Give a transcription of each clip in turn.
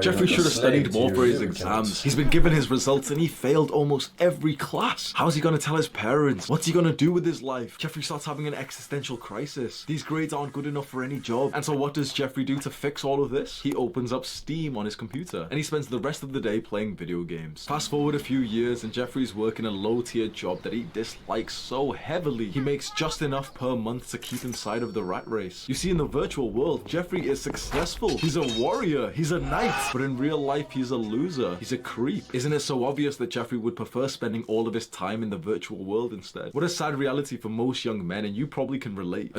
Jeffrey should have studied more for his exams. He's been given his results and he failed almost every class. How's he gonna tell his parents? What's he gonna do with his life? Jeffrey starts having an existential crisis. These grades aren't good enough for any job. And so what does Jeffrey do to fix all of this? He opens up Steam on his computer and he spends the rest of the day playing video games. Fast forward a few years and Jeffrey's working a low-tier job that he dislikes so heavily. He makes just enough per month to keep inside of the rat race. You see, in the virtual world, Jeffrey is successful. He's a warrior. He's a knight. But in real life, he's a loser. He's a creep. Isn't it so obvious that Jeffrey would prefer spending all of his time in the virtual world instead? What a sad reality for most young men, and you probably can relate.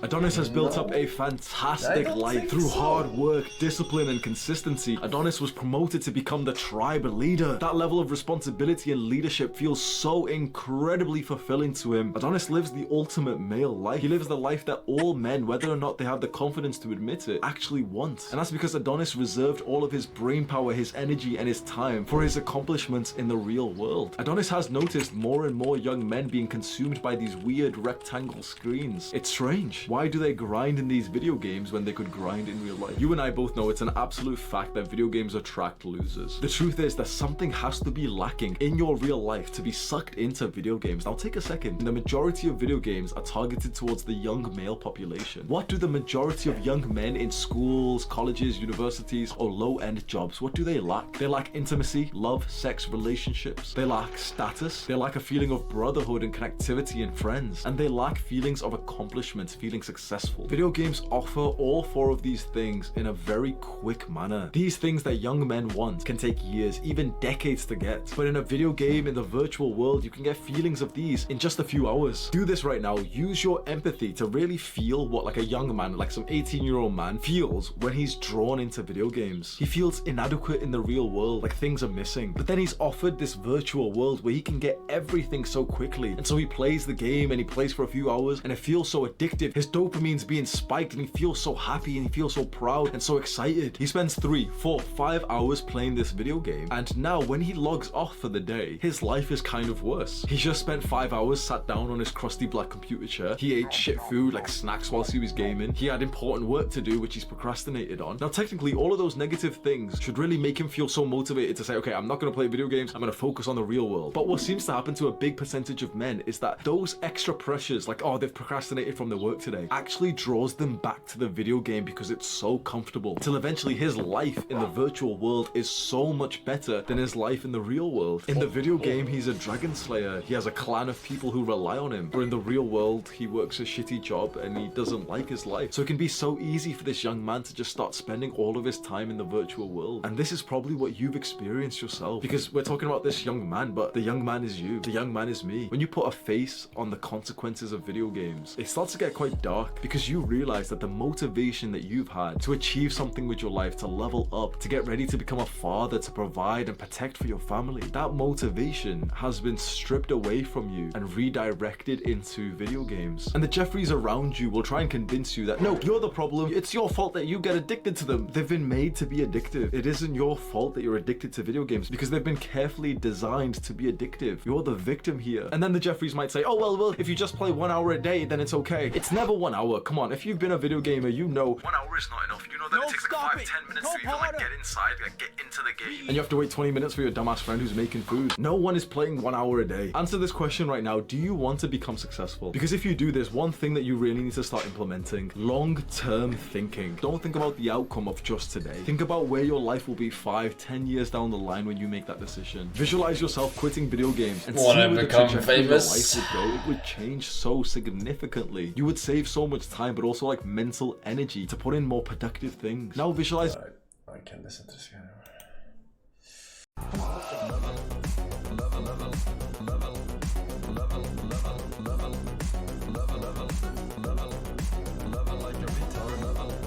Adonis has built up a fantastic life through hard work, discipline, and consistency. Adonis was promoted to become the tribe leader. That level of responsibility and leadership feels so incredibly fulfilling to him. Adonis lives the ultimate male life. He lives the life that all men, whether or not they have the confidence to admit it, actually want. And that's because Adonis reserved all of his brain power, his energy, and his time for his accomplishments in the real world. Adonis has noticed more and more young men being consumed by these weird rectangle screens. It's strange. Why do they grind in these video games when they could grind in real life? You and I both know it's an absolute fact that video games attract losers. The truth is that something has to be lacking in your real life to be sucked into video games. Now take a second. The majority of video games are targeted towards the young male population. What do the majority of young men in schools, colleges, universities, or low-end jobs, what do they lack? They lack intimacy, love, sex, relationships. They lack status. They lack a feeling of brotherhood and connectivity and friends. And they lack feelings of accomplishment, feeling successful. Video games offer all four of these things in a very quick manner. These things that young men want can take years, even decades to get. But in a video game, in the virtual world, you can get feelings of these in just a few hours. Do this right now. Use your empathy to really feel what like a young man, like some 18-year-old man, feels when he's drawn into video games. He feels inadequate in the real world, like things are missing. But then he's offered this virtual world where he can get everything so quickly. And so he plays the game and he plays for a few hours and it feels so addictive. His dopamine's being spiked and he feels so happy and he feels so proud and so excited. He spends 3, 4, 5 hours playing this video game, and now when he logs off for the day, his life is kind of worse. He just spent 5 hours sat down on his crusty black computer chair. He ate shit food like snacks whilst he was gaming. He had important work to do which he's procrastinated on. Now technically all of those negative things should really make him feel so motivated to say, okay, I'm not going to play video games, I'm going to focus on the real world. But what seems to happen to a big percentage of men is that those extra pressures, like, oh, they've procrastinated from their work today, actually draws them back to the video game because it's so comfortable, till eventually his life in the virtual world is so much better than his life in the real world. In the video game, he's a dragon slayer. He has a clan of people who rely on him. But in the real world, he works a shitty job and he doesn't like his life. So it can be so easy for this young man to just start spending all of his time in the virtual world. And this is probably what you've experienced yourself, because we're talking about this young man, but the young man is you. The young man is me. When you put a face on the consequences of video games, it starts to get quite dark because you realize that the motivation that you've had to achieve something with your life, to level up, to get ready to become a father, to provide and protect for your family, that motivation has been stripped away from you and redirected into video games. And the Jeffreys around you will try and convince you that, no, you're the problem. It's your fault that you get addicted to them. They've been made to be addictive. It isn't your fault that you're addicted to video games because they've been carefully designed to be addictive. You're the victim here. And then the Jeffreys might say, oh, well, if you just play 1 hour a day, then it's okay. It's never 1 hour. Come on, if you've been a video gamer, you know 1 hour is not enough. You know that it takes like 5-10 minutes to even like get inside, like get into the game. And you have to wait 20 minutes for your dumbass friend who's making food. No one is playing 1 hour a day. Answer this question right now. Do you want to become successful? Because if you do, there's one thing that you really need to start implementing. Long-term thinking. Don't think about the outcome of just today. Think about where your life will be 5-10 years down the line when you make that decision. Visualize yourself quitting video games and see where the trajectory of your life would go. It would change so significantly. You would save so much time, but also like mental energy to put in more productive things. Now visualize. I can listen to this guy.